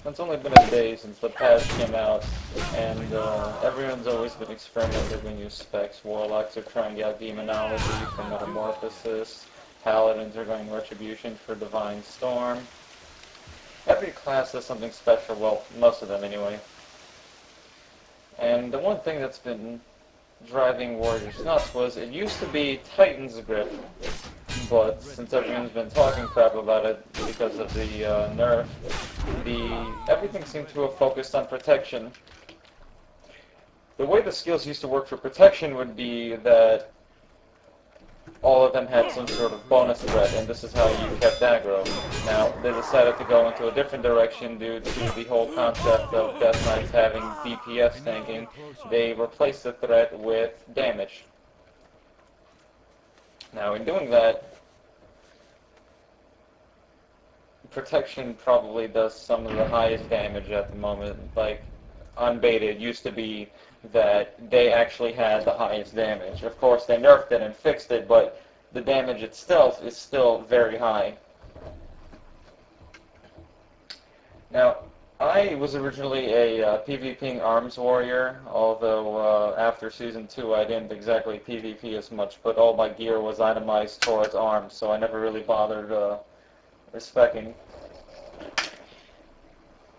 It's only been a day since the patch came out, and everyone's always been experimenting with new specs. Warlocks are trying out Demonology for Metamorphosis, Paladins are going Retribution for Divine Storm. Every class does something special, well, most of them anyway. And the one thing that's been driving Warriors nuts was it used to be Titan's Grip, but since everyone's been talking crap about it because of the nerf, everything seemed to have focused on protection. The way the skills used to work for protection would be that all of them had some sort of bonus threat, and this is how you kept aggro. Now, they decided to go into a different direction due to the whole concept of Death Knights having DPS tanking. They replaced the threat with damage. Now, in doing that, protection probably does some of the highest damage at the moment. Like, unbaited used to be that they actually had the highest damage. Of course, they nerfed it and fixed it, but the damage itself is still very high. Now, I was originally a PvPing arms warrior, although after Season 2 I didn't exactly PvP as much, but all my gear was itemized towards arms, so I never really bothered respecing.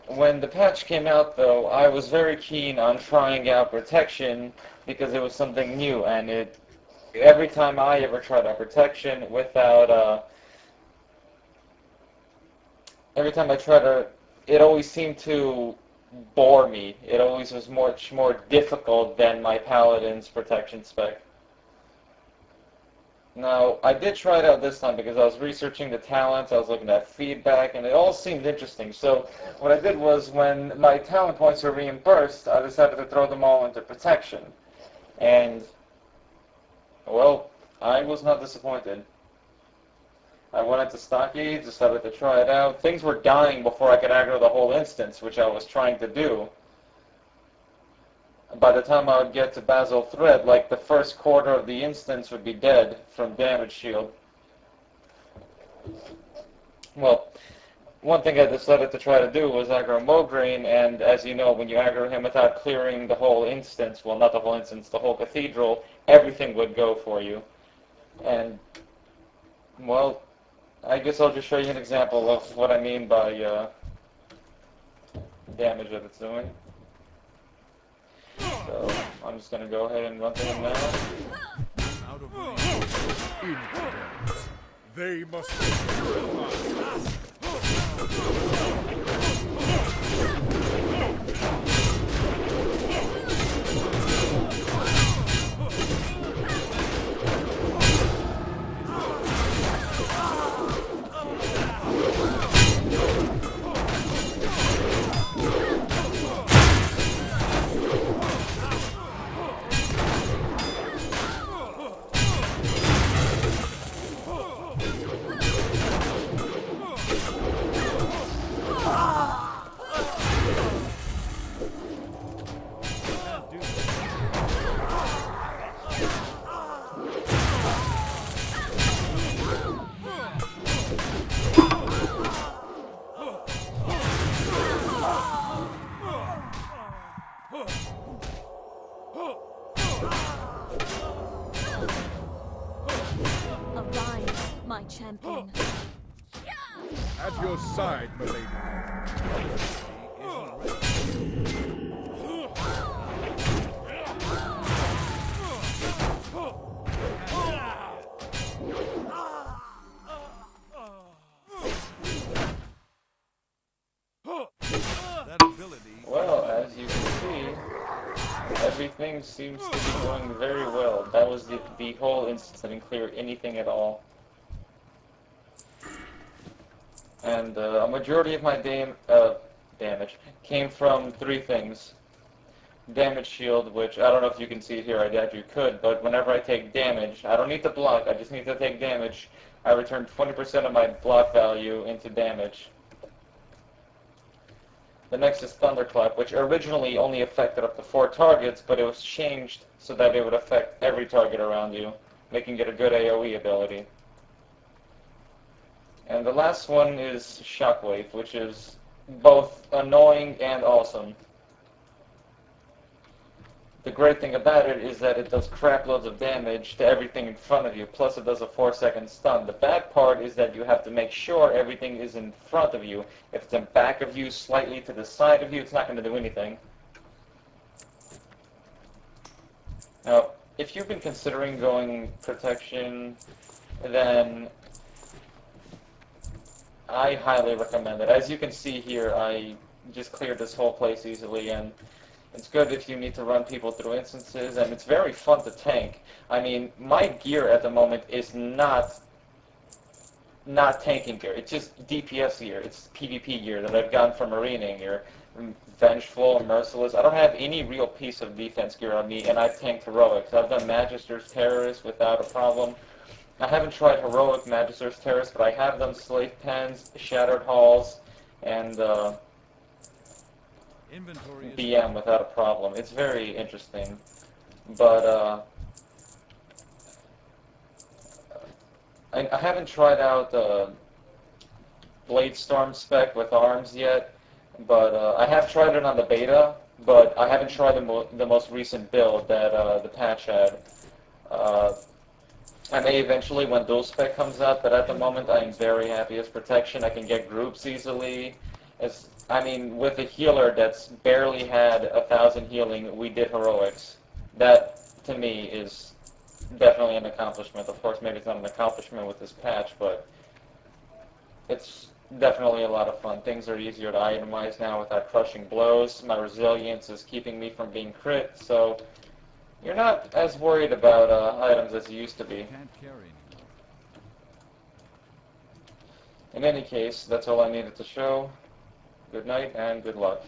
When the patch came out, though, I was very keen on trying out protection because it was something new, and every time I ever tried out protection every time I tried it always seemed to bore me. It always was much more difficult than my paladin's protection spec. Now, I did try it out this time because I was researching the talents, I was looking at feedback, and it all seemed interesting. So what I did was when my talent points were reimbursed, I decided to throw them all into protection. And, well, I was not disappointed. I went into Stocky, decided to try it out. Things were dying before I could aggro the whole instance, which I was trying to do. By the time I would get to Basil Thread, like the first quarter of the instance would be dead from damage shield. Well, one thing I decided to try to do was aggro Mograine, and as you know, when you aggro him without clearing the whole instance, well, not the whole instance, the whole cathedral, everything would go for you. And, well, I guess I'll just show you an example of what I mean by damage that it's doing. So, I'm just going to go ahead and run to him now. Out of range. They must be. Arise, my champion. At your side, milady. That ability. Well, as you can see, everything seems to be going very well. That was the whole instance. I didn't clear anything at all. And a majority of my damage came from three things. Damage shield, which I don't know if you can see it here, I doubt you could, but whenever I take damage, I don't need to block, I just need to take damage. I return 20% of my block value into damage. The next is Thunderclap, which originally only affected up to 4 targets, but it was changed so that it would affect every target around you, making it a good AoE ability. And the last one is Shockwave, which is both annoying and awesome. The great thing about it is that it does crap loads of damage to everything in front of you, plus it does a 4-second stun. The bad part is that you have to make sure everything is in front of you. If it's in back of you, slightly to the side of you, it's not going to do anything. Now, if you've been considering going protection, then I highly recommend it. As you can see here, I just cleared this whole place easily, and it's good if you need to run people through instances, and it's very fun to tank. I mean, my gear at the moment is not tanking gear. It's just DPS gear. It's PvP gear that I've gotten from Marining gear. Vengeful, Merciless. I don't have any real piece of defense gear on me, and I've tanked Heroics. I've done Magister's Terrorist without a problem. I haven't tried Heroic Magister's Terrorist, but I have done Slave Pens, Shattered Halls, and BM without a problem. It's very interesting. But I haven't tried out Blade Storm spec with arms yet, but I have tried it on the beta, but I haven't tried the most recent build that the patch had. I may eventually when dual spec comes out, but at the moment I'm very happy as protection. I can get groups easily. I mean, with a healer that's barely had 1,000 healing, we did heroics. That, to me, is definitely an accomplishment. Of course, maybe it's not an accomplishment with this patch, but it's definitely a lot of fun. Things are easier to itemize now without crushing blows. My resilience is keeping me from being crit, so you're not as worried about items as you used to be. In any case, that's all I needed to show. Good night and good luck.